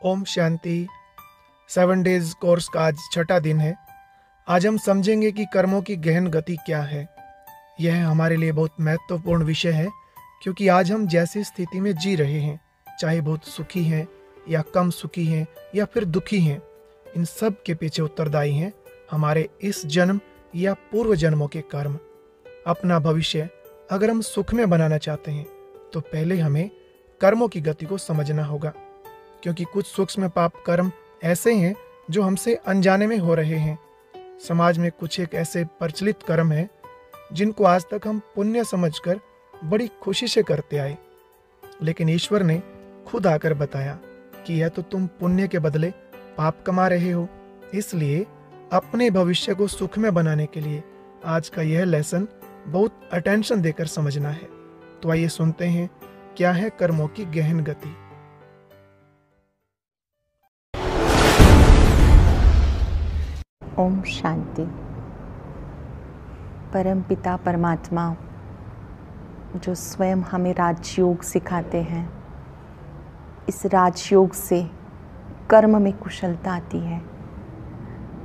Om Shanti. 7 days course का आज छठा दिन है। आज हम समझेंगे कि कर्मों की गहन गति क्या है। यह हमारे लिए बहुत महत्वपूर्ण विषय है, क्योंकि आज हम जैसी स्थिति में जी रहे हैं, चाहे बहुत सुखी हैं या कम सुखी हैं या फिर दुखी हैं, इन सब के पीछे उत्तरदायी हैं हमारे इस जन्म या पूर्व जन्मों के कर्म। अपना भविष्य अगर हम सुख में बनाना चाहते हैं तो पहले हमें कर्मों की गति को समझना होगा, क्योंकि कुछ सूक्ष्म पाप कर्म ऐसे हैं जो हमसे अनजाने में हो रहे हैं। समाज में कुछ एक ऐसे प्रचलित कर्म हैं जिनको आज तक हम पुण्य समझकर बड़ी खुशी से करते आए, लेकिन ईश्वर ने खुद आकर बताया कि यह तो तुम पुण्य के बदले पाप कमा रहे हो। इसलिए अपने भविष्य को सुख में बनाने के लिए आज का यह लेसन बहुत अटेंशन देकर समझना है। तो आइए सुनते हैं क्या है कर्मों की गहन गति। ओम शांति। परम पिता परमात्मा जो स्वयं हमें राजयोग सिखाते हैं, इस राजयोग से कर्म में कुशलता आती है।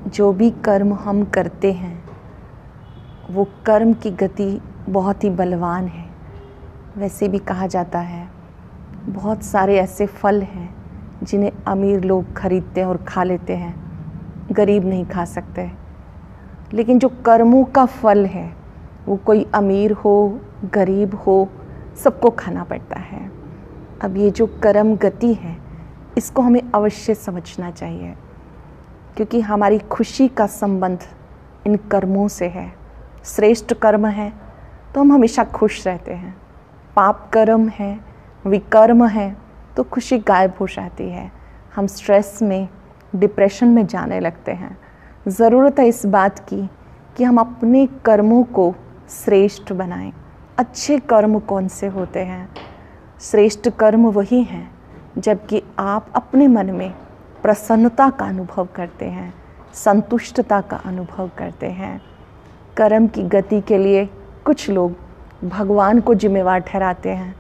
जो भी कर्म हम करते हैं वो कर्म की गति बहुत ही बलवान है। वैसे भी कहा जाता है बहुत सारे ऐसे फल हैं जिन्हें अमीर लोग खरीदते हैं और खा लेते हैं, गरीब नहीं खा सकते। लेकिन जो कर्मों का फल है वो कोई अमीर हो गरीब हो सबको खाना पड़ता है। अब ये जो कर्म गति है इसको हमें अवश्य समझना चाहिए, क्योंकि हमारी खुशी का संबंध इन कर्मों से है। श्रेष्ठ कर्म है तो हम हमेशा खुश रहते हैं, पाप कर्म है विकर्म है तो खुशी गायब हो जाती है। हम स्ट्रेस में डिप्रेशन में जाने लगते हैं। ज़रूरत है इस बात की कि हम अपने कर्मों को श्रेष्ठ बनाएं। अच्छे कर्म कौन से होते हैं? श्रेष्ठ कर्म वही हैं जबकि आप अपने मन में प्रसन्नता का अनुभव करते हैं, संतुष्टता का अनुभव करते हैं। कर्म की गति के लिए कुछ लोग भगवान को जिम्मेवार ठहराते हैं।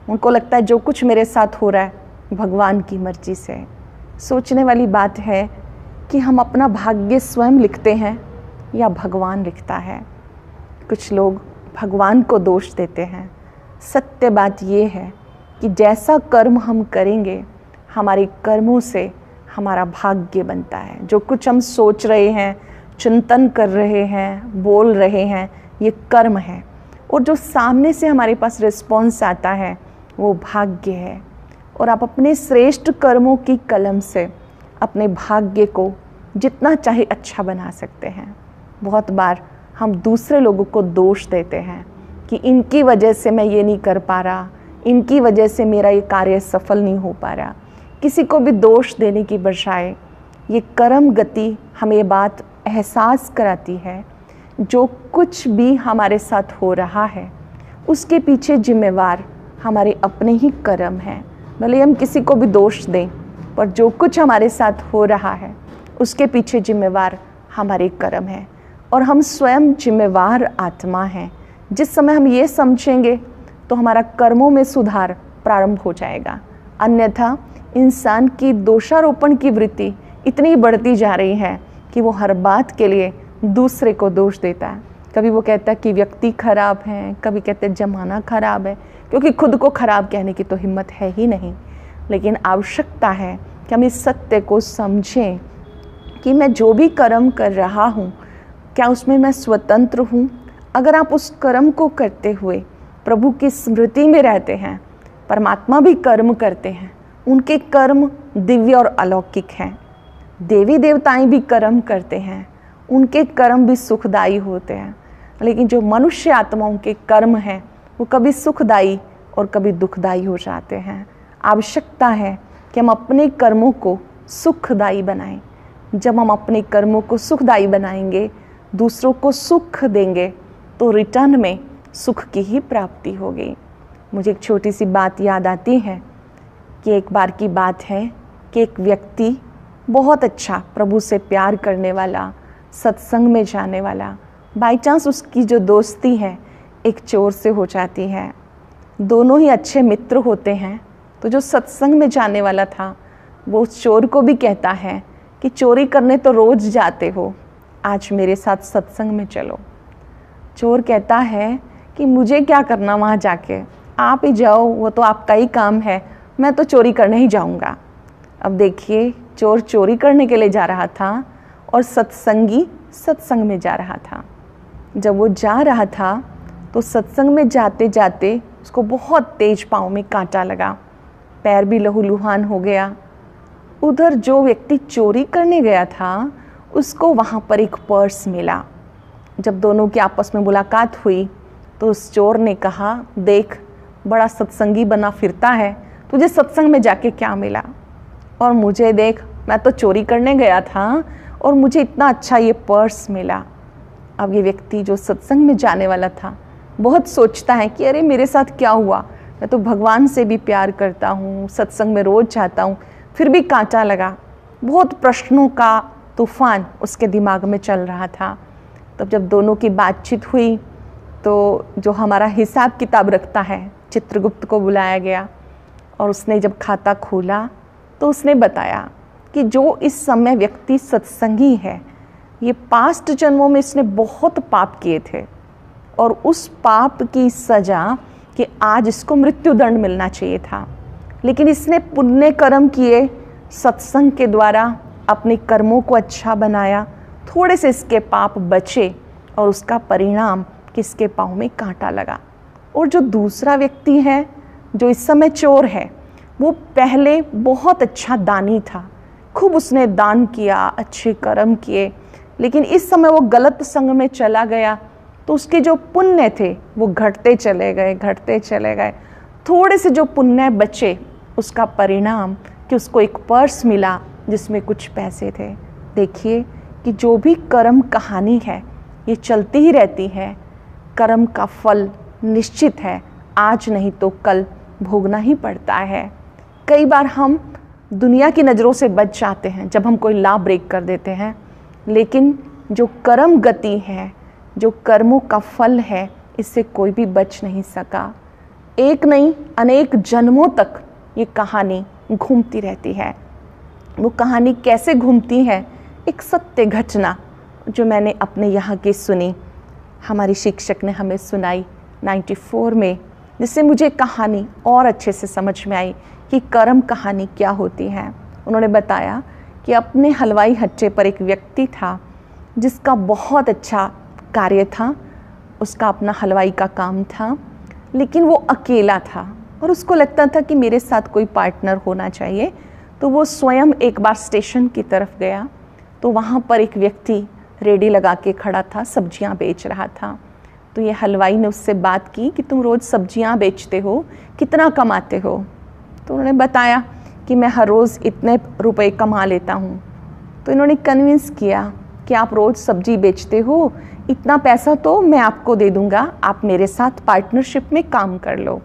उनको लगता है जो कुछ मेरे साथ हो रहा है भगवान की मर्जी से। सोचने वाली बात है कि हम अपना भाग्य स्वयं लिखते हैं या भगवान लिखता है। कुछ लोग भगवान को दोष देते हैं। सत्य बात ये है कि जैसा कर्म हम करेंगे हमारे कर्मों से हमारा भाग्य बनता है। जो कुछ हम सोच रहे हैं, चिंतन कर रहे हैं, बोल रहे हैं, ये कर्म है। और जो सामने से हमारे पास रिस्पॉन्स आता है वो भाग्य है। और आप अपने श्रेष्ठ कर्मों की कलम से अपने भाग्य को जितना चाहे अच्छा बना सकते हैं। बहुत बार हम दूसरे लोगों को दोष देते हैं कि इनकी वजह से मैं ये नहीं कर पा रहा, इनकी वजह से मेरा ये कार्य सफल नहीं हो पा रहा। किसी को भी दोष देने की बजाय ये कर्म गति हमें ये बात एहसास कराती है जो कुछ भी हमारे साथ हो रहा है उसके पीछे जिम्मेवार हमारे अपने ही कर्म हैं। भले हम किसी को भी दोष दें, पर जो कुछ हमारे साथ हो रहा है उसके पीछे जिम्मेवार हमारे कर्म हैं। और हम स्वयं जिम्मेवार आत्मा हैं। जिस समय हम ये समझेंगे तो हमारा कर्मों में सुधार प्रारंभ हो जाएगा। अन्यथा इंसान की दोषारोपण की वृत्ति इतनी बढ़ती जा रही है कि वो हर बात के लिए दूसरे को दोष देता है। कभी वो कहता है कि व्यक्ति खराब है, कभी कहते हैं ज़माना खराब है, क्योंकि खुद को खराब कहने की तो हिम्मत है ही नहीं। लेकिन आवश्यकता है कि हम इस सत्य को समझें कि मैं जो भी कर्म कर रहा हूँ क्या उसमें मैं स्वतंत्र हूँ। अगर आप उस कर्म को करते हुए प्रभु की स्मृति में रहते हैं, परमात्मा भी कर्म करते हैं, उनके कर्म दिव्य और अलौकिक हैं। देवी देवताएं भी कर्म करते हैं, उनके कर्म भी सुखदायी होते हैं। लेकिन जो मनुष्य आत्माओं के कर्म हैं वो कभी सुखदायी और कभी दुखदायी हो जाते हैं। आवश्यकता है कि हम अपने कर्मों को सुखदायी बनाएं। जब हम अपने कर्मों को सुखदायी बनाएंगे, दूसरों को सुख देंगे, तो रिटर्न में सुख की ही प्राप्ति होगी। मुझे एक छोटी सी बात याद आती है कि एक बार की बात है कि एक व्यक्ति बहुत अच्छा प्रभु से प्यार करने वाला, सत्संग में जाने वाला, बाई चांस उसकी जो दोस्ती है एक चोर से हो जाती है। दोनों ही अच्छे मित्र होते हैं। तो जो सत्संग में जाने वाला था वो उस चोर को भी कहता है कि चोरी करने तो रोज़ जाते हो, आज मेरे साथ सत्संग में चलो। चोर कहता है कि मुझे क्या करना वहाँ जाके, आप ही जाओ, वो तो आपका ही काम है, मैं तो चोरी करने ही जाऊँगा। अब देखिए, चोर चोरी करने के लिए जा रहा था और सत्संगी सत्संग में जा रहा था। जब वो जा रहा था तो सत्संग में जाते जाते उसको बहुत तेज पाँव में कांटा लगा, पैर भी लहूलुहान हो गया। उधर जो व्यक्ति चोरी करने गया था उसको वहाँ पर एक पर्स मिला। जब दोनों की आपस में मुलाकात हुई तो उस चोर ने कहा, देख बड़ा सत्संगी बना फिरता है, तुझे सत्संग में जाके क्या मिला, और मुझे देख, मैं तो चोरी करने गया था और मुझे इतना अच्छा ये पर्स मिला। अब ये व्यक्ति जो सत्संग में जाने वाला था बहुत सोचता है कि अरे मेरे साथ क्या हुआ, मैं तो भगवान से भी प्यार करता हूँ, सत्संग में रोज़ जाता हूँ, फिर भी कांटा लगा। बहुत प्रश्नों का तूफान उसके दिमाग में चल रहा था। तब जब दोनों की बातचीत हुई तो जो हमारा हिसाब किताब रखता है चित्रगुप्त को बुलाया गया और उसने जब खाता खोला तो उसने बताया कि जो इस समय व्यक्ति सत्संगी है, ये पास्ट जन्मों में इसने बहुत पाप किए थे और उस पाप की सज़ा कि आज इसको मृत्यु दंड मिलना चाहिए था, लेकिन इसने पुण्य कर्म किए, सत्संग के द्वारा अपने कर्मों को अच्छा बनाया, थोड़े से इसके पाप बचे और उसका परिणाम कि इसके पाँव में कांटा लगा। और जो दूसरा व्यक्ति है जो इस समय चोर है, वो पहले बहुत अच्छा दानी था, खूब उसने दान किया, अच्छे कर्म किए, लेकिन इस समय वो गलत संग में चला गया तो उसके जो पुण्य थे वो घटते चले गए। थोड़े से जो पुण्य बचे उसका परिणाम कि उसको एक पर्स मिला जिसमें कुछ पैसे थे। देखिए कि जो भी कर्म कहानी है ये चलती ही रहती है, कर्म का फल निश्चित है, आज नहीं तो कल भोगना ही पड़ता है। कई बार हम दुनिया की नज़रों से बच जाते हैं जब हम कोई लॉ ब्रेक कर देते हैं, लेकिन जो कर्म गति है, जो कर्मों का फल है, इससे कोई भी बच नहीं सका। एक नहीं अनेक जन्मों तक ये कहानी घूमती रहती है। वो कहानी कैसे घूमती है, एक सत्य घटना जो मैंने अपने यहाँ की सुनी, हमारी शिक्षक ने हमें सुनाई 94 में, जिससे मुझे कहानी और अच्छे से समझ में आई कि कर्म कहानी क्या होती है। उन्होंने बताया कि अपने हलवाई हट्टे पर एक व्यक्ति था जिसका बहुत अच्छा कार्य था, उसका अपना हलवाई का काम था, लेकिन वो अकेला था और उसको लगता था कि मेरे साथ कोई पार्टनर होना चाहिए। तो वो स्वयं एक बार स्टेशन की तरफ गया तो वहाँ पर एक व्यक्ति रेडी लगा के खड़ा था, सब्जियाँ बेच रहा था। तो ये हलवाई ने उससे बात की कि तुम रोज़ सब्जियाँ बेचते हो, कितना कमाते हो? तो उन्होंने बताया कि मैं हर रोज़ इतने रुपए कमा लेता हूँ। तो इन्होंने कन्विंस किया कि आप रोज़ सब्जी बेचते हो, इतना पैसा तो मैं आपको दे दूँगा, आप मेरे साथ पार्टनरशिप में काम कर लो।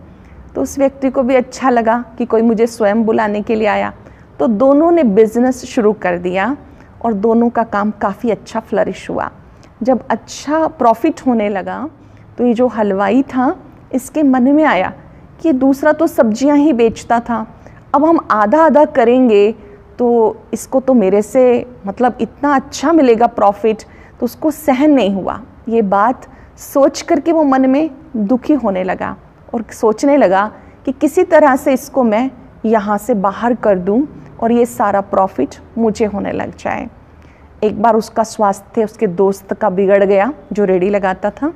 तो उस व्यक्ति को भी अच्छा लगा कि कोई मुझे स्वयं बुलाने के लिए आया। तो दोनों ने बिजनेस शुरू कर दिया और दोनों का काम काफ़ी अच्छा फ्लरिश हुआ। जब अच्छा प्रॉफिट होने लगा तो ये जो हलवाई था, इसके मन में आया कि दूसरा तो सब्जियां ही बेचता था, अब हम आधा आधा करेंगे तो इसको तो मेरे से मतलब इतना अच्छा मिलेगा प्रॉफिट, तो उसको सहन नहीं हुआ। ये बात सोच करके वो मन में दुखी होने लगा और सोचने लगा कि किसी तरह से इसको मैं यहाँ से बाहर कर दूँ और ये सारा प्रॉफिट मुझे होने लग जाए। एक बार उसका स्वास्थ्य उसके दोस्त का बिगड़ गया जो रेडी लगाता था,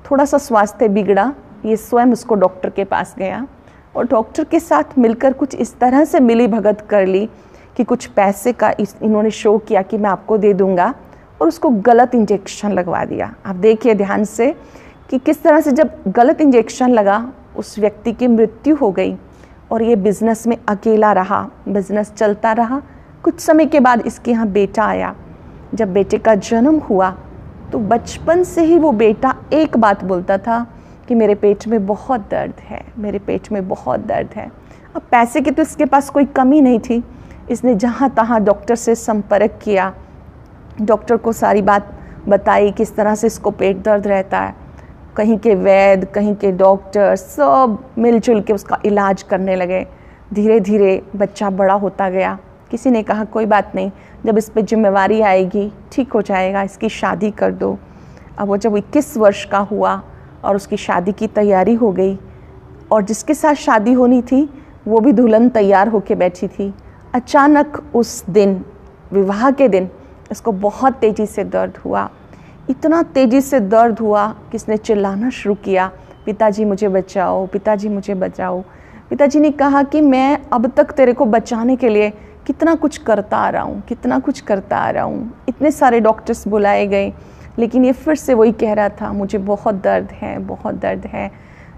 थोड़ा सा स्वास्थ्य बिगड़ा, ये स्वयं उसको डॉक्टर के पास गया और डॉक्टर के साथ मिलकर कुछ इस तरह से मिली भगत कर ली कि कुछ पैसे का इन्होंने शो किया कि मैं आपको दे दूंगा और उसको गलत इंजेक्शन लगवा दिया। आप देखिए ध्यान से कि किस तरह से जब गलत इंजेक्शन लगा उस व्यक्ति की मृत्यु हो गई और ये बिज़नेस में अकेला रहा, बिज़नेस चलता रहा। कुछ समय के बाद इसके यहाँ बेटा आया। जब बेटे का जन्म हुआ तो बचपन से ही वो बेटा एक बात बोलता था कि मेरे पेट में बहुत दर्द है, मेरे पेट में बहुत दर्द है। अब पैसे की तो इसके पास कोई कमी नहीं थी, इसने जहाँ तहाँ डॉक्टर से संपर्क किया, डॉक्टर को सारी बात बताई किस तरह से इसको पेट दर्द रहता है। कहीं के वैद्य, कहीं के डॉक्टर सब मिलजुल के उसका इलाज करने लगे। धीरे धीरे बच्चा बड़ा होता गया, किसी ने कहा कोई बात नहीं, जब इस पे जिम्मेवारी आएगी ठीक हो जाएगा, इसकी शादी कर दो। अब वो जब 21 वर्ष का हुआ और उसकी शादी की तैयारी हो गई, और जिसके साथ शादी होनी थी वो भी दुल्हन तैयार होके बैठी थी, अचानक उस दिन, विवाह के दिन, इसको बहुत तेज़ी से दर्द हुआ। इतना तेज़ी से दर्द हुआ कि इसने चिल्लाना शुरू किया, पिताजी मुझे बचाओ, पिताजी मुझे बचाओ। पिताजी ने कहा कि मैं अब तक तेरे को बचाने के लिए कितना कुछ करता आ रहा हूँ, कितना कुछ करता आ रहा हूँ। इतने सारे डॉक्टर्स बुलाए गए, लेकिन ये फिर से वही कह रहा था, मुझे बहुत दर्द है, बहुत दर्द है।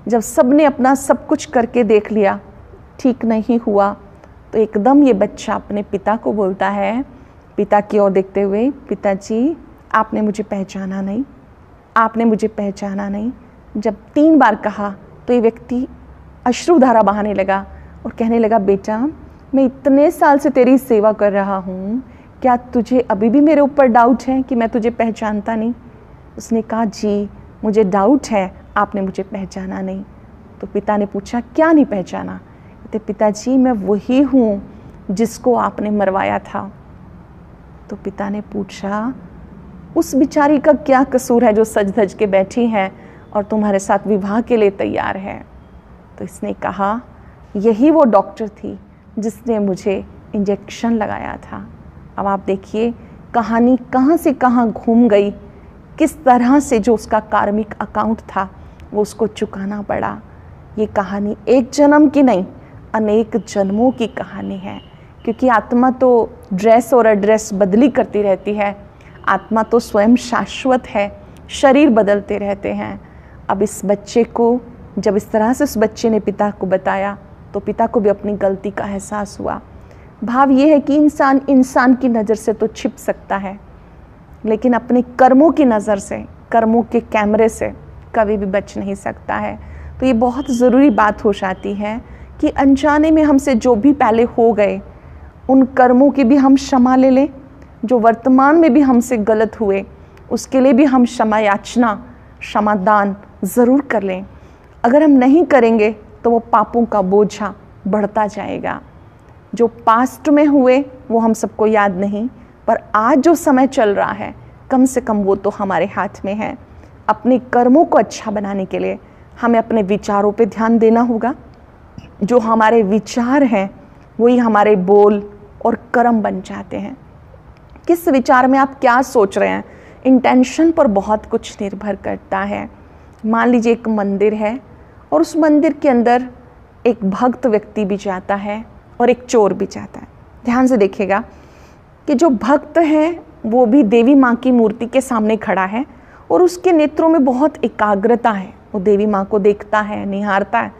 जब सब ने अपना सब कुछ करके देख लिया, ठीक नहीं हुआ, तो एकदम ये बच्चा अपने पिता को बोलता है, पिता की ओर देखते हुए, पिताजी आपने मुझे पहचाना नहीं, आपने मुझे पहचाना नहीं। जब 3 बार कहा तो ये व्यक्ति अश्रुधारा बहाने लगा और कहने लगा, बेटा मैं इतने साल से तेरी सेवा कर रहा हूँ, क्या तुझे अभी भी मेरे ऊपर डाउट है कि मैं तुझे पहचानता नहीं? उसने कहा, जी मुझे डाउट है, आपने मुझे पहचाना नहीं। तो पिता ने पूछा, क्या नहीं पहचाना? कहते, पिताजी मैं वही हूँ जिसको आपने मरवाया था। तो पिता ने पूछा, उस बिचारी का क्या कसूर है जो सज धज के बैठी है और तुम्हारे साथ विवाह के लिए तैयार है? तो इसने कहा, यही वो डॉक्टर थी जिसने मुझे इंजेक्शन लगाया था। अब आप देखिए कहानी कहाँ से कहाँ घूम गई, किस तरह से जो उसका कार्मिक अकाउंट था वो उसको चुकाना पड़ा। ये कहानी एक जन्म की नहीं, अनेक जन्मों की कहानी है, क्योंकि आत्मा तो ड्रेस और एड्रेस बदली करती रहती है, आत्मा तो स्वयं शाश्वत है, शरीर बदलते रहते हैं। अब इस बच्चे को जब इस तरह से उस बच्चे ने पिता को बताया तो पिता को भी अपनी गलती का एहसास हुआ। भाव ये है कि इंसान इंसान की नज़र से तो छिप सकता है, लेकिन अपने कर्मों की नज़र से, कर्मों के कैमरे से कभी भी बच नहीं सकता है। तो ये बहुत ज़रूरी बात हो जाती है कि अनजाने में हमसे जो भी पहले हो गए, उन कर्मों की भी हम क्षमा ले लें। जो वर्तमान में भी हमसे गलत हुए उसके लिए भी हम क्षमा याचना, क्षमादान ज़रूर कर लें। अगर हम नहीं करेंगे तो वो पापों का बोझा बढ़ता जाएगा। जो पास्ट में हुए वो हम सबको याद नहीं, पर आज जो समय चल रहा है कम से कम वो तो हमारे हाथ में है। अपने कर्मों को अच्छा बनाने के लिए हमें अपने विचारों पे ध्यान देना होगा। जो हमारे विचार हैं वही हमारे बोल और कर्म बन जाते हैं। किस विचार में आप क्या सोच रहे हैं, इंटेंशन पर बहुत कुछ निर्भर करता है। मान लीजिए एक मंदिर है और उस मंदिर के अंदर एक भक्त व्यक्ति भी जाता है और एक चोर भी जाता है। ध्यान से देखिएगा कि जो भक्त है वो भी देवी माँ की मूर्ति के सामने खड़ा है और उसके नेत्रों में बहुत एकाग्रता है, वो देवी माँ को देखता है, निहारता है।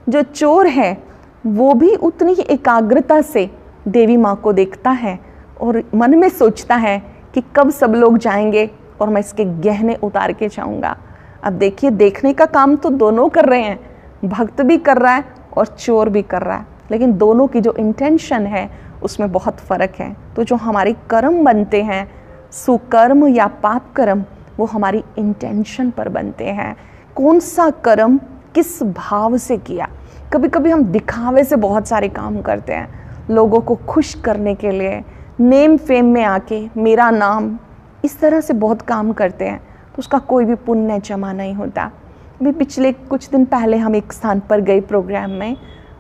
जो चोर है वो भी उतनी ही एकाग्रता से देवी माँ को देखता है और मन में सोचता है कि कब सब लोग जाएंगे और मैं इसके गहने उतार के जाऊंगा। अब देखिए, देखने का काम तो दोनों कर रहे हैं, भक्त भी कर रहा है और चोर भी कर रहा है, लेकिन दोनों की जो इंटेंशन है उसमें बहुत फ़र्क है। तो जो हमारे कर्म बनते हैं, सुकर्म या पाप कर्म, वो हमारी इंटेंशन पर बनते हैं। कौन सा कर्म किस भाव से किया। कभी कभी हम दिखावे से बहुत सारे काम करते हैं, लोगों को खुश करने के लिए, नेम फेम में आके मेरा नाम, इस तरह से बहुत काम करते हैं, तो उसका कोई भी पुण्य जमा नहीं होता। अभी पिछले कुछ दिन पहले हम एक स्थान पर गए प्रोग्राम में,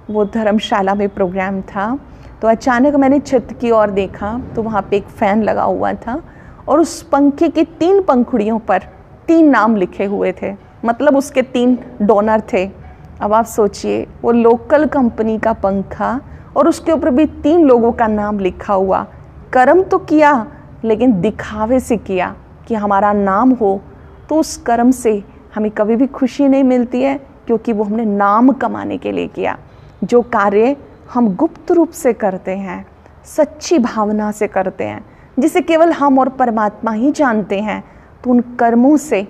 वो धर्मशाला में प्रोग्राम था। तो अचानक मैंने छत की ओर देखा तो वहाँ पे एक फ़ैन लगा हुआ था और उस पंखे की 3 पंखुड़ियों पर 3 नाम लिखे हुए थे, मतलब उसके 3 डोनर थे। अब आप सोचिए, वो लोकल कंपनी का पंखा और उसके ऊपर भी 3 लोगों का नाम लिखा हुआ। कर्म तो किया लेकिन दिखावे से किया कि हमारा नाम हो, तो उस कर्म से हमें कभी भी खुशी नहीं मिलती है, क्योंकि वो हमने नाम कमाने के लिए किया। जो कार्य हम गुप्त रूप से करते हैं, सच्ची भावना से करते हैं, जिसे केवल हम और परमात्मा ही जानते हैं, तो उन कर्मों से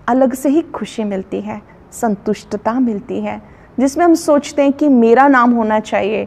अलग से ही खुशी मिलती है, संतुष्टता मिलती है, जिसमें हम सोचते हैं कि मेरा नाम होना चाहिए,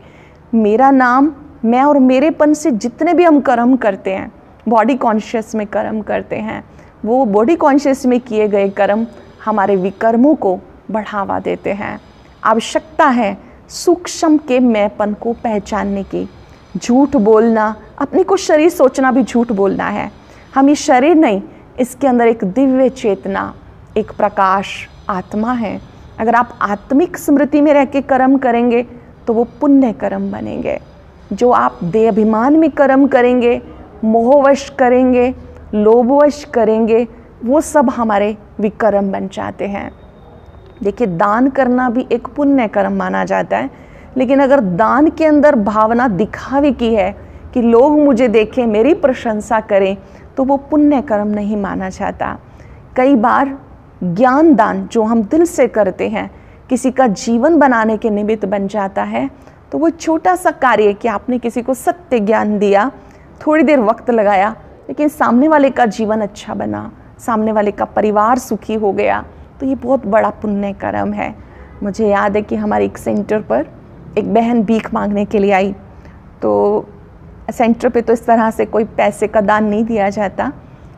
मेरा नाम, मैं और मेरेपन से जितने भी हम कर्म करते हैं, बॉडी कॉन्शियस में कर्म करते हैं, वो बॉडी कॉन्शियस में किए गए कर्म हमारे विकर्मों को बढ़ावा देते हैं। आवश्यकता है सूक्ष्म के मैंपन को पहचानने की। झूठ बोलना, अपने को शरीर सोचना भी झूठ बोलना है। हम ये शरीर नहीं, इसके अंदर एक दिव्य चेतना, एक प्रकाश आत्मा है। अगर आप आत्मिक स्मृति में रह के कर्म करेंगे तो वो पुण्य कर्म बनेंगे। जो आप देह अभिमान में कर्म करेंगे, मोहवश करेंगे, लोभवश करेंगे, वो सब हमारे विकर्म बन जाते हैं। देखिए, दान करना भी एक पुण्य कर्म माना जाता है, लेकिन अगर दान के अंदर भावना दिखावे की है कि लोग मुझे देखें, मेरी प्रशंसा करें, तो वो पुण्य कर्म नहीं माना जाता। कई बार ज्ञान दान जो हम दिल से करते हैं, किसी का जीवन बनाने के निमित्त बन जाता है, तो वो छोटा सा कार्य कि आपने किसी को सत्य ज्ञान दिया, थोड़ी देर वक्त लगाया, लेकिन सामने वाले का जीवन अच्छा बना, सामने वाले का परिवार सुखी हो गया, तो ये बहुत बड़ा पुण्य कर्म है। मुझे याद है कि हमारे एक सेंटर पर एक बहन भीख मांगने के लिए आई, तो सेंटर पे तो इस तरह से कोई पैसे का दान नहीं दिया जाता,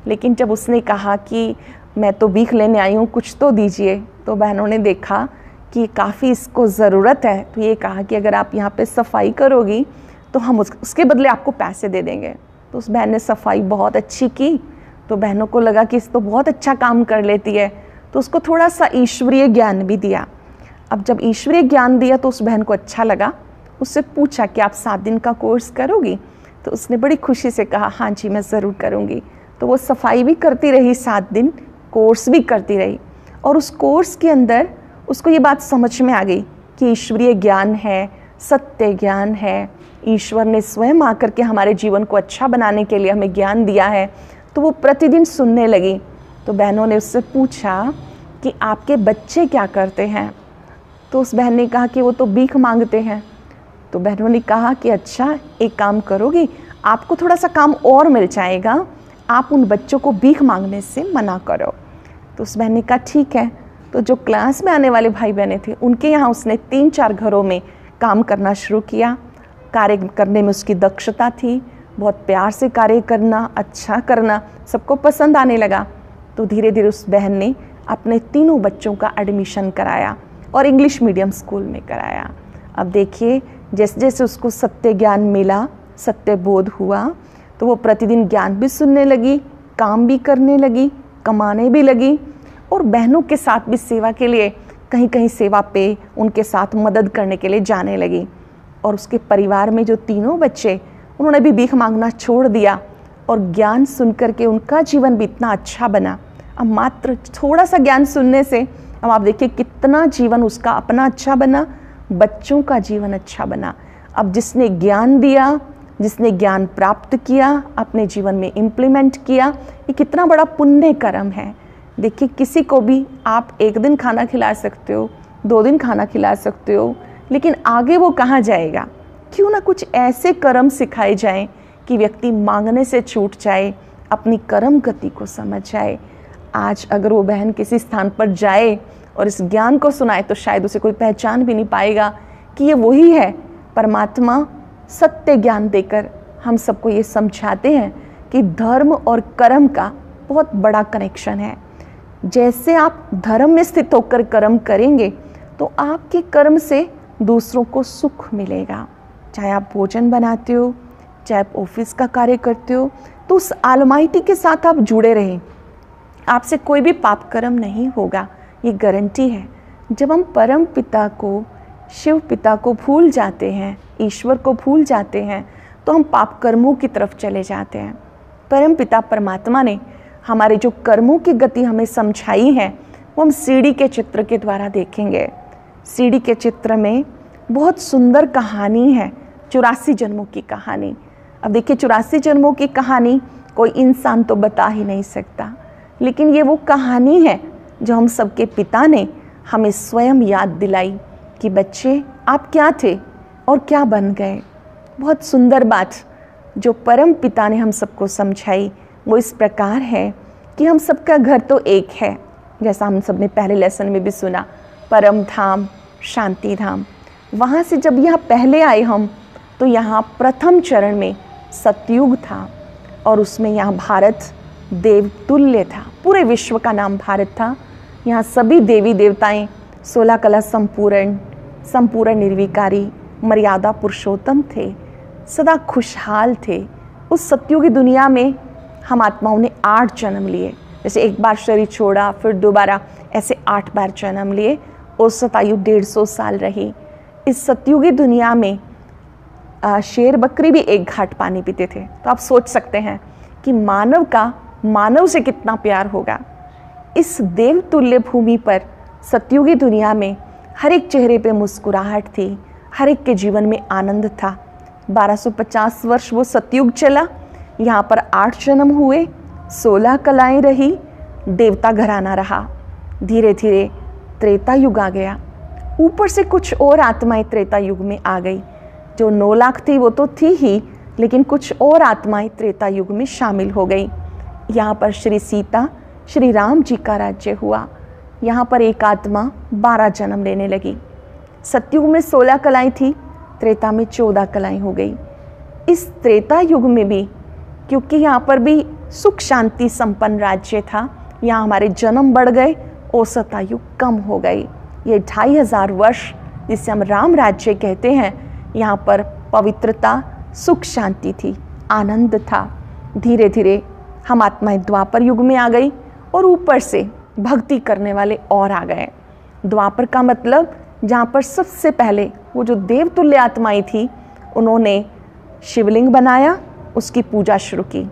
लेकिन जब उसने कहा कि मैं तो भीख लेने आई हूँ, कुछ तो दीजिए, तो बहनों ने देखा कि काफ़ी इसको ज़रूरत है, तो ये कहा कि अगर आप यहाँ पे सफाई करोगी तो हम उसके बदले आपको पैसे दे देंगे। तो उस बहन ने सफाई बहुत अच्छी की, तो बहनों को लगा कि इस तो बहुत अच्छा काम कर लेती है, तो उसको थोड़ा सा ईश्वरीय ज्ञान भी दिया। अब जब ईश्वरीय ज्ञान दिया तो उस बहन को अच्छा लगा, उससे पूछा कि आप 7 दिन का कोर्स करोगी? तो उसने बड़ी खुशी से कहा हाँ जी मैं ज़रूर करूँगी। तो वो सफाई भी करती रही 7 दिन, कोर्स भी करती रही, और उस कोर्स के अंदर उसको ये बात समझ में आ गई कि ईश्वरीय ज्ञान है, सत्य ज्ञान है, ईश्वर ने स्वयं आकर के हमारे जीवन को अच्छा बनाने के लिए हमें ज्ञान दिया है। तो वो प्रतिदिन सुनने लगी। तो बहनों ने उससे पूछा कि आपके बच्चे क्या करते हैं? तो उस बहन ने कहा कि वो तो भीख मांगते हैं। तो बहनों ने कहा कि अच्छा, एक काम करोगी, आपको थोड़ा सा काम और मिल जाएगा, आप उन बच्चों को भीख मांगने से मना करो। तो उस बहन ने कहा ठीक है। तो जो क्लास में आने वाले भाई बहने थे, उनके यहाँ उसने 3-4 घरों में काम करना शुरू किया। कार्य करने में उसकी दक्षता थी, बहुत प्यार से कार्य करना, अच्छा करना, सबको पसंद आने लगा। तो धीरे धीरे उस बहन ने अपने 3 बच्चों का एडमिशन कराया और इंग्लिश मीडियम स्कूल में कराया। अब देखिए, जैसे जैसे उसको सत्य ज्ञान मिला, सत्य बोध हुआ, तो वो प्रतिदिन ज्ञान भी सुनने लगी, काम भी करने लगी, कमाने भी लगी, और बहनों के साथ भी सेवा के लिए कहीं कहीं सेवा पे उनके साथ मदद करने के लिए जाने लगी। और उसके परिवार में जो 3 बच्चे, उन्होंने भी भीख मांगना छोड़ दिया, और ज्ञान सुन करके उनका जीवन भी इतना अच्छा बना। अब मात्र थोड़ा सा ज्ञान सुनने से अब आप देखिए कितना जीवन उसका अपना अच्छा बना, बच्चों का जीवन अच्छा बना। अब जिसने ज्ञान दिया, जिसने ज्ञान प्राप्त किया, अपने जीवन में इम्प्लीमेंट किया, ये कितना बड़ा पुण्य कर्म है। देखिए, किसी को भी आप 1 दिन खाना खिला सकते हो, 2 दिन खाना खिला सकते हो, लेकिन आगे वो कहाँ जाएगा? क्यों ना कुछ ऐसे कर्म सिखाए जाएं कि व्यक्ति मांगने से छूट जाए, अपनी कर्म गति को समझ जाए। आज अगर वो बहन किसी स्थान पर जाए और इस ज्ञान को सुनाए, तो शायद उसे कोई पहचान भी नहीं पाएगा कि ये वही है। परमात्मा सत्य ज्ञान देकर हम सबको ये समझाते हैं कि धर्म और कर्म का बहुत बड़ा कनेक्शन है। जैसे आप धर्म में स्थित होकर कर्म करेंगे, तो आपके कर्म से दूसरों को सुख मिलेगा। चाहे आप भोजन बनाते हो, चाहे आप ऑफिस का कार्य करते हो, तो उस ऑलमाइटी के साथ आप जुड़े रहें, आपसे कोई भी पाप कर्म नहीं होगा, ये गारंटी है। जब हम परम पिता को, शिव पिता को भूल जाते हैं, ईश्वर को भूल जाते हैं, तो हम पाप कर्मों की तरफ चले जाते हैं। परम पिता परमात्मा ने हमारे जो कर्मों की गति हमें समझाई है, वो हम सीढ़ी के चित्र के द्वारा देखेंगे। सीढ़ी के चित्र में बहुत सुंदर कहानी है, 84 जन्मों की कहानी। अब देखिए, 84 जन्मों की कहानी कोई इंसान तो बता ही नहीं सकता, लेकिन ये वो कहानी है जो हम सबके पिता ने हमें स्वयं याद दिलाई कि बच्चे आप क्या थे और क्या बन गए। बहुत सुंदर बात जो परम पिता ने हम सबको समझाई वो इस प्रकार है कि हम सबका घर तो एक है, जैसा हम सब ने पहले लेसन में भी सुना, परम धाम, शांति धाम। वहाँ से जब यहाँ पहले आए हम, तो यहाँ प्रथम चरण में सतयुग था, और उसमें यहाँ भारत देवतुल्य था। पूरे विश्व का नाम भारत था। यहाँ सभी देवी देवताएं 16 कला संपूर्ण, संपूर्ण निर्विकारी, मर्यादा पुरुषोत्तम थे। सदा खुशहाल थे। उस सतयुगी दुनिया में हम आत्माओं ने 8 जन्म लिए। जैसे एक बार शरीर छोड़ा, फिर दोबारा, ऐसे 8 बार जन्म लिए। औसत आयु 150 साल रही। इस सतयुगी दुनिया में शेर बकरी भी एक घाट पानी पीते थे। तो आप सोच सकते हैं कि मानव का मानव से कितना प्यार होगा। इस देवतुल्य भूमि पर सतयुगी दुनिया में हर एक चेहरे पे मुस्कुराहट थी, हर एक के जीवन में आनंद था। 1250 वर्ष वो सतयुग चला। यहाँ पर 8 जन्म हुए, 16 कलाएं रही, देवता घराना रहा। धीरे धीरे त्रेता युग आ गया। ऊपर से कुछ और आत्माएं त्रेता युग में आ गई। जो 9 लाख थी वो तो थी ही, लेकिन कुछ और आत्माएं त्रेता युग में शामिल हो गई। यहाँ पर श्री सीता, श्री राम जी का राज्य हुआ। यहाँ पर एक आत्मा 12 जन्म लेने लगी। सतयुग में 16 कलाएं थी, त्रेता में 14 कलाएं हो गई। इस त्रेता युग में भी, क्योंकि यहाँ पर भी सुख शांति संपन्न राज्य था, यहाँ हमारे जन्म बढ़ गए, औसत आयु कम हो गई। ये 2500 वर्ष जिसे हम राम राज्य कहते हैं, यहाँ पर पवित्रता, सुख शांति थी, आनंद था। धीरे धीरे हम आत्माएं द्वापर युग में आ गई और ऊपर से भक्ति करने वाले और आ गए। द्वापर का मतलब जहाँ पर सबसे पहले वो जो देवतुल्य आत्माएं थी, उन्होंने शिवलिंग बनाया, उसकी पूजा शुरू की।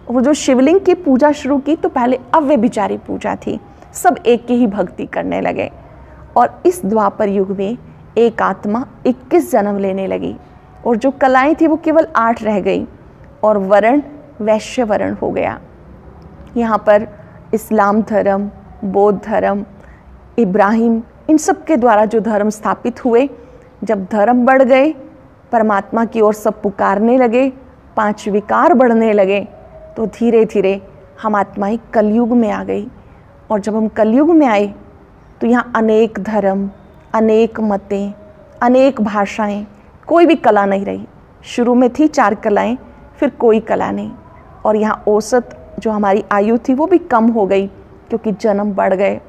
वो जो शिवलिंग की पूजा शुरू की तो पहले अव्यभिचारी पूजा थी, सब एक की ही भक्ति करने लगे। और इस द्वापर युग में एक आत्मा 21 जन्म लेने लगी और जो कलाएं थी वो केवल 8 रह गई और वर्ण वैश्य वर्ण हो गया। यहाँ पर इस्लाम धर्म, बौद्ध धर्म, इब्राहिम, इन सब के द्वारा जो धर्म स्थापित हुए, जब धर्म बढ़ गए, परमात्मा की ओर सब पुकारने लगे, 5 विकार बढ़ने लगे, तो धीरे धीरे हम आत्माएं कलयुग में आ गई। और जब हम कलयुग में आए तो यहाँ अनेक धर्म, अनेक मतें, अनेक भाषाएं, कोई भी कला नहीं रही। शुरू में थी 4 कलाएं, फिर कोई कला नहीं। और यहाँ औसत जो हमारी आयु थी वो भी कम हो गई, क्योंकि जन्म बढ़ गए,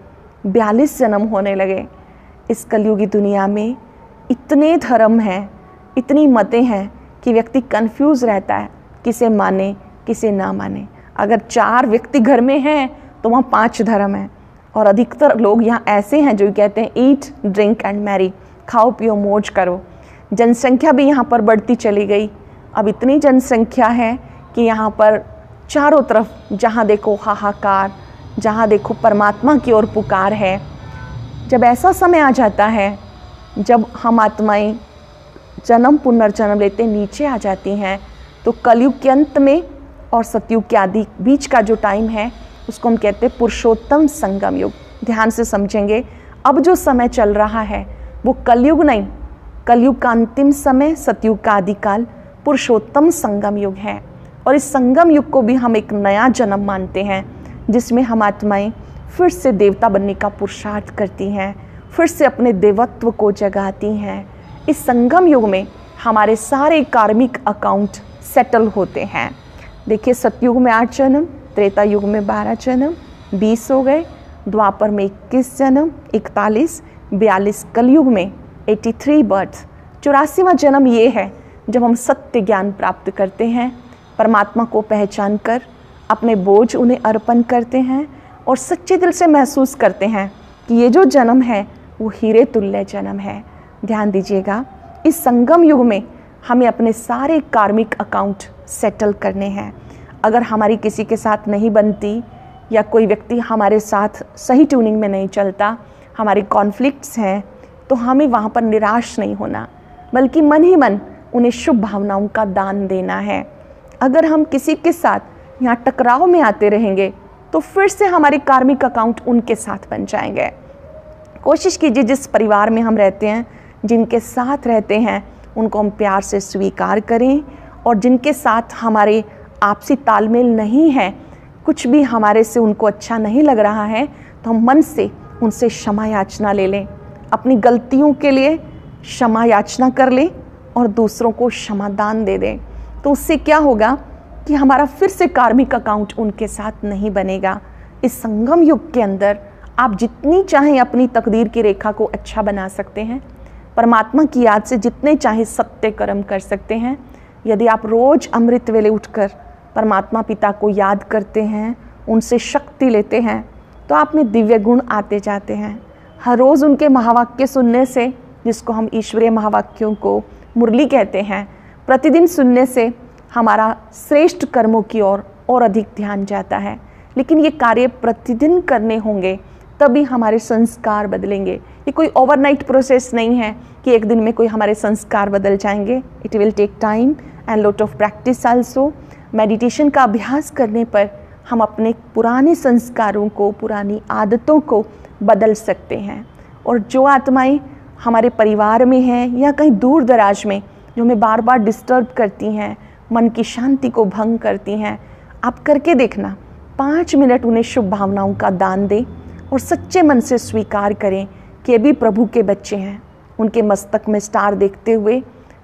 42 जन्म होने लगे। इस कलयुगी दुनिया में इतने धर्म हैं, इतनी मतें हैं कि व्यक्ति कंफ्यूज रहता है, किसे माने किसे ना माने। अगर 4 व्यक्ति घर में हैं तो वहाँ 5 धर्म हैं। और अधिकतर लोग यहाँ ऐसे हैं जो कहते हैं ईट ड्रिंक एंड मैरी, खाओ पियो मौज करो। जनसंख्या भी यहाँ पर बढ़ती चली गई। अब इतनी जनसंख्या है कि यहाँ पर चारों तरफ जहाँ देखो हाहाकार, जहाँ देखो परमात्मा की ओर पुकार है। जब ऐसा समय आ जाता है जब हम आत्माएं जन्म पुनर्जन्म लेते नीचे आ जाती हैं, तो कलयुग के अंत में और सतयुग के आदि बीच का जो टाइम है उसको हम कहते हैं पुरुषोत्तम संगम युग। ध्यान से समझेंगे, अब जो समय चल रहा है वो कलयुग नहीं, कलयुग का अंतिम समय, सतयुग का आदिकाल पुरुषोत्तम संगम युग है। और इस संगम युग को भी हम एक नया जन्म मानते हैं, जिसमें हम आत्माएं फिर से देवता बनने का पुरुषार्थ करती हैं, फिर से अपने देवत्व को जगाती हैं। इस संगम युग में हमारे सारे कार्मिक अकाउंट सेटल होते हैं। देखिए, सतयुग में 8 जन्म, त्रेता युग में 12 जन्म, 20 हो गए, द्वापर में 21 जन्म, 41, 42 कलयुग में 83 बर्थ। 84वां जन्म ये है जब हम सत्य ज्ञान प्राप्त करते हैं, परमात्मा को पहचान कर अपने बोझ उन्हें अर्पण करते हैं और सच्चे दिल से महसूस करते हैं कि ये जो जन्म है वो हीरे तुल्य जन्म है। ध्यान दीजिएगा, इस संगम युग में हमें अपने सारे कार्मिक अकाउंट सेटल करने हैं। अगर हमारी किसी के साथ नहीं बनती या कोई व्यक्ति हमारे साथ सही ट्यूनिंग में नहीं चलता, हमारे कॉन्फ्लिक्ट्स हैं, तो हमें वहाँ पर निराश नहीं होना, बल्कि मन ही मन उन्हें शुभ भावनाओं का दान देना है। अगर हम किसी के साथ यहाँ टकराव में आते रहेंगे तो फिर से हमारे कार्मिक अकाउंट उनके साथ बन जाएंगे। कोशिश कीजिए जिस परिवार में हम रहते हैं, जिनके साथ रहते हैं, उनको हम प्यार से स्वीकार करें, और जिनके साथ हमारे आपसी तालमेल नहीं है, कुछ भी हमारे से उनको अच्छा नहीं लग रहा है, तो हम मन से उनसे क्षमा याचना ले लें, अपनी गलतियों के लिए क्षमा याचना कर लें और दूसरों को क्षमादान दे दें। तो उससे क्या होगा कि हमारा फिर से कार्मिक अकाउंट उनके साथ नहीं बनेगा। इस संगम युग के अंदर आप जितनी चाहें अपनी तकदीर की रेखा को अच्छा बना सकते हैं, परमात्मा की याद से जितने चाहे सत्य कर्म कर सकते हैं, यदि आप रोज अमृत वेले उठकर परमात्मा पिता को याद करते हैं, उनसे शक्ति लेते हैं, तो आप में दिव्य गुण आते जाते हैं। हर रोज़ उनके महावाक्य सुनने से, जिसको हम ईश्वरीय महावाक्यों को मुरली कहते हैं, प्रतिदिन सुनने से हमारा श्रेष्ठ कर्मों की ओर और अधिक ध्यान जाता है। लेकिन ये कार्य प्रतिदिन करने होंगे, तभी हमारे संस्कार बदलेंगे। ये कोई ओवरनाइट प्रोसेस नहीं है कि एक दिन में कोई हमारे संस्कार बदल जाएंगे। It will take time and lot of practice also. Meditation का अभ्यास करने पर हम अपने पुराने संस्कारों को, पुरानी आदतों को बदल सकते हैं। और जो आत्माएं हमारे परिवार में हैं या कहीं दूर दराज में, जो हमें बार बार डिस्टर्ब करती हैं, मन की शांति को भंग करती हैं, आप करके देखना। 5 मिनट उन्हें शुभ भावनाओं का दान दें और सच्चे मन से स्वीकार करें कि ये भी प्रभु के बच्चे हैं। उनके मस्तक में स्टार देखते हुए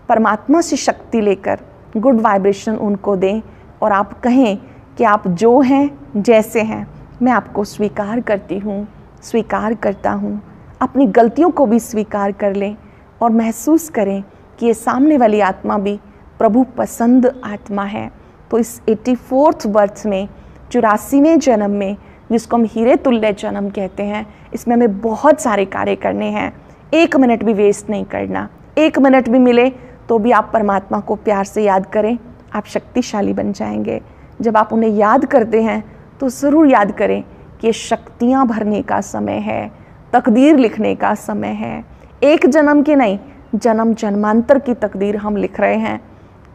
परमात्मा से शक्ति लेकर गुड वाइब्रेशन उनको दें और आप कहें कि आप जो हैं, जैसे हैं, मैं आपको स्वीकार करती हूँ, स्वीकार करता हूँ। अपनी गलतियों को भी स्वीकार कर लें और महसूस करें कि ये सामने वाली आत्मा भी प्रभु पसंद आत्मा है। तो इस 84th बर्थ में, 84वें जन्म में, जिसको हम हीरे तुल्य जन्म कहते हैं, इसमें हमें बहुत सारे कार्य करने हैं। 1 मिनट भी वेस्ट नहीं करना। 1 मिनट भी मिले तो भी आप परमात्मा को प्यार से याद करें, आप शक्तिशाली बन जाएंगे। जब आप उन्हें याद करते हैं तो ज़रूर याद करें कि ये शक्तियाँ भरने का समय है, तकदीर लिखने का समय है। एक जन्म की नहीं, जन्म जन्मांतर की तकदीर हम लिख रहे हैं,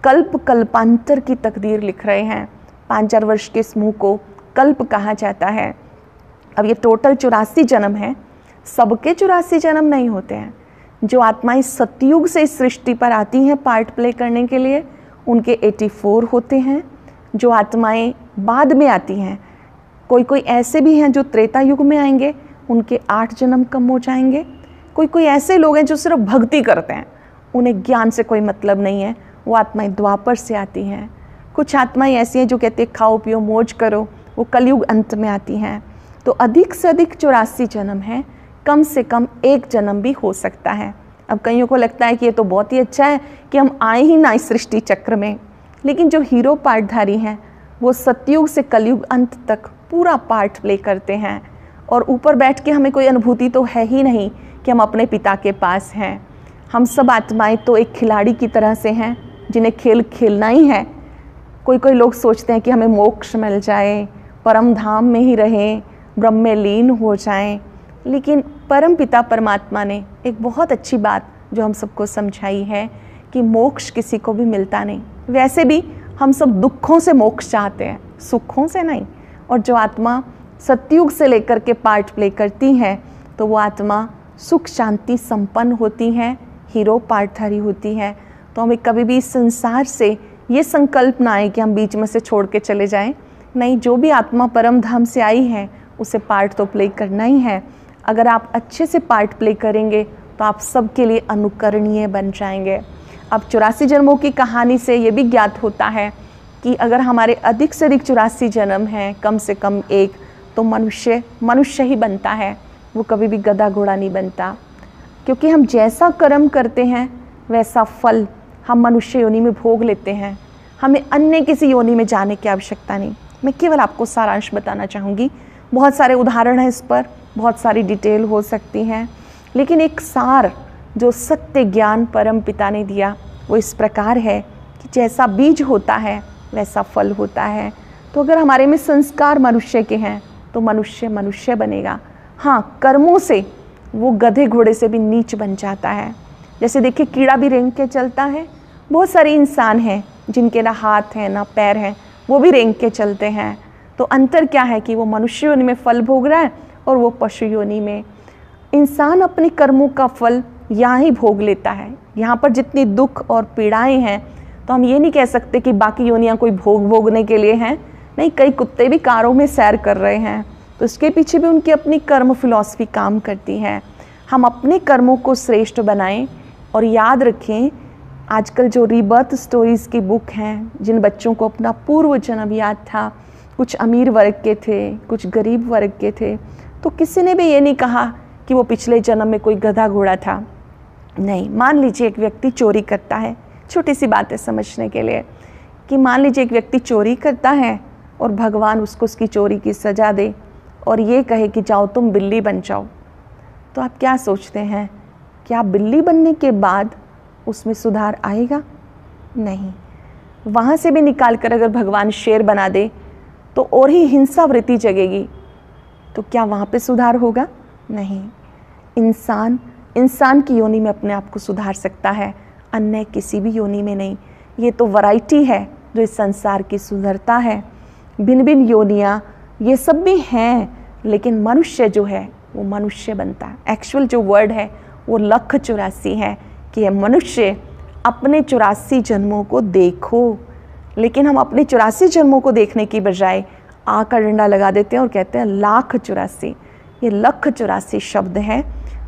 कल्प कल्पांतर की तकदीर लिख रहे हैं। 5,000 वर्ष के समूह को कल्प कहा जाता है। अब ये टोटल 84 जन्म है। सबके 84 जन्म नहीं होते हैं। जो आत्माएं सतयुग से इस सृष्टि पर आती हैं पार्ट प्ले करने के लिए, उनके 84 होते हैं। जो आत्माएं बाद में आती हैं, कोई ऐसे भी हैं जो त्रेता युग में आएंगे, उनके 8 जन्म कम हो जाएंगे। कोई ऐसे लोग हैं जो सिर्फ भक्ति करते हैं, उन्हें ज्ञान से कोई मतलब नहीं है, वो आत्माएं द्वापर से आती हैं। कुछ आत्माएं ऐसी हैं जो कहते हैं खाओ पियो मौज करो, वो कलयुग अंत में आती हैं। तो अधिक से अधिक 84 जन्म है, कम से कम 1 जन्म भी हो सकता है। अब कईयों को लगता है कि ये तो बहुत ही अच्छा है कि हम आए ही ना इस सृष्टि चक्र में, लेकिन जो हीरो पार्टधारी हैं वो सतयुग से कलयुग अंत तक पूरा पार्ट प्ले करते हैं। और ऊपर बैठ के हमें कोई अनुभूति तो है ही नहीं कि हम अपने पिता के पास हैं। हम सब आत्माएं तो एक खिलाड़ी की तरह से हैं जिन्हें खेल खेलना ही है। कोई लोग सोचते हैं कि हमें मोक्ष मिल जाए, परम धाम में ही रहें, ब्रह्म में लीन हो जाएं। लेकिन परम पिता परमात्मा ने एक बहुत अच्छी बात जो हम सबको समझाई है कि मोक्ष किसी को भी मिलता नहीं। वैसे भी हम सब दुखों से मोक्ष चाहते हैं, सुखों से नहीं। और जो आत्मा सतयुग से लेकर के पार्ट प्ले करती हैं, तो वो आत्मा सुख शांति संपन्न होती हैं, हीरो पार्टधारी होती हैं। तो हमें कभी भी इस संसार से ये संकल्प ना आए कि हम बीच में से छोड़ के चले जाएं। नहीं, जो भी आत्मा परम धाम से आई है उसे पार्ट तो प्ले करना ही है। अगर आप अच्छे से पार्ट प्ले करेंगे तो आप सबके लिए अनुकरणीय बन जाएंगे। अब 84 जन्मों की कहानी से ये भी ज्ञात होता है कि अगर हमारे अधिक से अधिक 84 जन्म हैं, कम से कम 1, तो मनुष्य ही बनता है, वो कभी भी गधा घोड़ा नहीं बनता। क्योंकि हम जैसा कर्म करते हैं वैसा फल हम मनुष्य योनि में भोग लेते हैं। हमें अन्य किसी योनि में जाने की आवश्यकता नहीं। मैं केवल आपको सारांश बताना चाहूँगी। बहुत सारे उदाहरण हैं इस पर, बहुत सारी डिटेल हो सकती हैं, लेकिन एक सार जो सत्य ज्ञान परम पिता ने दिया वो इस प्रकार है कि जैसा बीज होता है वैसा फल होता है। तो अगर हमारे में संस्कार मनुष्य के हैं तो मनुष्य बनेगा। हाँ, कर्मों से वो गधे घोड़े से भी नीच बन जाता है। जैसे देखिए, कीड़ा भी रेंग के चलता है। बहुत सारे इंसान हैं जिनके ना हाथ हैं ना पैर हैं, वो भी रेंग के चलते हैं। तो अंतर क्या है कि वो मनुष्य योनि में फल भोग रहा है और वो पशु योनि में। इंसान अपने कर्मों का फल यहाँ ही भोग लेता है। यहाँ पर जितनी दुख और पीड़ाएं हैं, तो हम ये नहीं कह सकते कि बाकी योनियाँ कोई भोगने के लिए हैं। नहीं, कई कुत्ते भी कारों में सैर कर रहे हैं, तो इसके पीछे भी उनकी अपनी कर्म फिलॉसफी काम करती है। हम अपने कर्मों को श्रेष्ठ बनाएं और याद रखें, आजकल जो रीबर्थ स्टोरीज़ की बुक हैं, जिन बच्चों को अपना पूर्व जन्म याद था, कुछ अमीर वर्ग के थे, कुछ गरीब वर्ग के थे, तो किसी ने भी ये नहीं कहा कि वो पिछले जन्म में कोई गधा घोड़ा था। नहीं, मान लीजिए एक व्यक्ति चोरी करता है, छोटी सी बात है समझने के लिए कि मान लीजिए एक व्यक्ति चोरी करता है और भगवान उसको उसकी चोरी की सज़ा दे और ये कहे कि जाओ तुम बिल्ली बन जाओ, तो आप क्या सोचते हैं? क्या बिल्ली बनने के बाद उसमें सुधार आएगा? नहीं। वहाँ से भी निकाल कर अगर भगवान शेर बना दे तो और ही हिंसा वृत्ति जगेगी, तो क्या वहाँ पे सुधार होगा? नहीं। इंसान की योनि में अपने आप को सुधार सकता है, अन्य किसी भी योनि में नहीं। ये तो वैरायटी है जो इस संसार की सुंदरता है। भिन्न भिन्न योनियाँ ये सब भी हैं, लेकिन मनुष्य जो है वो मनुष्य बनता है। एक्चुअल जो वर्ड है वो 1,84 है कि मनुष्य अपने 84 जन्मों को देखो। लेकिन हम अपने 84 जन्मों को देखने की बजाय आ का डंडा लगा देते हैं और कहते हैं 1,84। ये 1,84 शब्द है।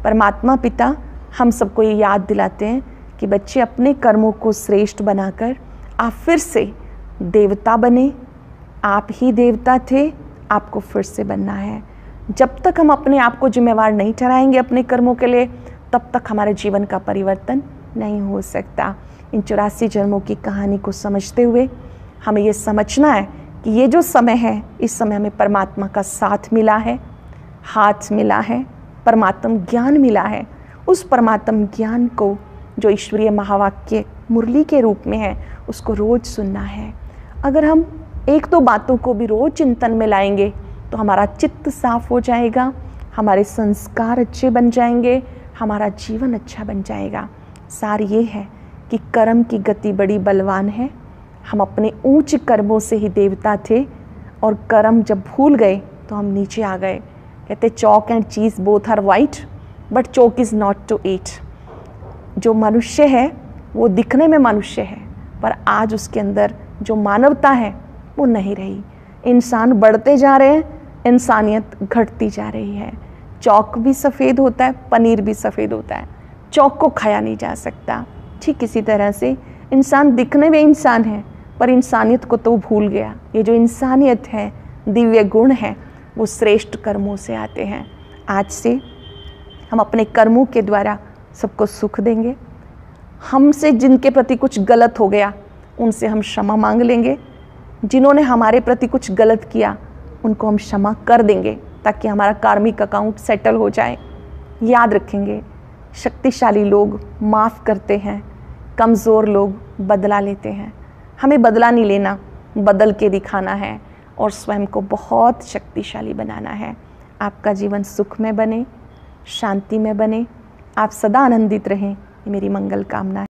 परमात्मा पिता हम सबको ये याद दिलाते हैं कि बच्चे अपने कर्मों को श्रेष्ठ बनाकर आप फिर से देवता बने। आप ही देवता थे, आपको फिर से बनना है। जब तक हम अपने आप को जिम्मेवार नहीं ठहराएंगे अपने कर्मों के लिए, तब तक हमारे जीवन का परिवर्तन नहीं हो सकता। इन 84 जन्मों की कहानी को समझते हुए हमें ये समझना है कि ये जो समय है, इस समय हमें परमात्मा का साथ मिला है, हाथ मिला है, परमात्म ज्ञान मिला है। उस परमात्म ज्ञान को जो ईश्वरीय महावाक्य मुरली के रूप में है, उसको रोज़ सुनना है। अगर हम एक दो बातों को भी रोज़ चिंतन में लाएंगे तो हमारा चित्त साफ हो जाएगा, हमारे संस्कार अच्छे बन जाएंगे, हमारा जीवन अच्छा बन जाएगा। सार ये है कि कर्म की गति बड़ी बलवान है। हम अपने ऊंच कर्मों से ही देवता थे और कर्म जब भूल गए तो हम नीचे आ गए। कहते chalk and cheese both are white but chalk is not to eat. जो मनुष्य है वो दिखने में मनुष्य है, पर आज उसके अंदर जो मानवता है वो नहीं रही। इंसान बढ़ते जा रहे हैं, इंसानियत घटती जा रही है। चॉक भी सफ़ेद होता है, पनीर भी सफ़ेद होता है, चॉक को खाया नहीं जा सकता। ठीक इसी तरह से इंसान दिखने में इंसान है, पर इंसानियत को तो भूल गया। ये जो इंसानियत है, दिव्य गुण है, वो श्रेष्ठ कर्मों से आते हैं। आज से हम अपने कर्मों के द्वारा सबको सुख देंगे। हमसे जिनके प्रति कुछ गलत हो गया उनसे हम क्षमा मांग लेंगे। जिन्होंने हमारे प्रति कुछ गलत किया उनको हम क्षमा कर देंगे, ताकि हमारा कार्मिक अकाउंट सेटल हो जाए। याद रखेंगे, शक्तिशाली लोग माफ़ करते हैं, कमज़ोर लोग बदला लेते हैं। हमें बदला नहीं लेना, बदल के दिखाना है और स्वयं को बहुत शक्तिशाली बनाना है। आपका जीवन सुख में बने, शांति में बने, आप सदा आनंदित रहें, ये मेरी मंगल कामना है।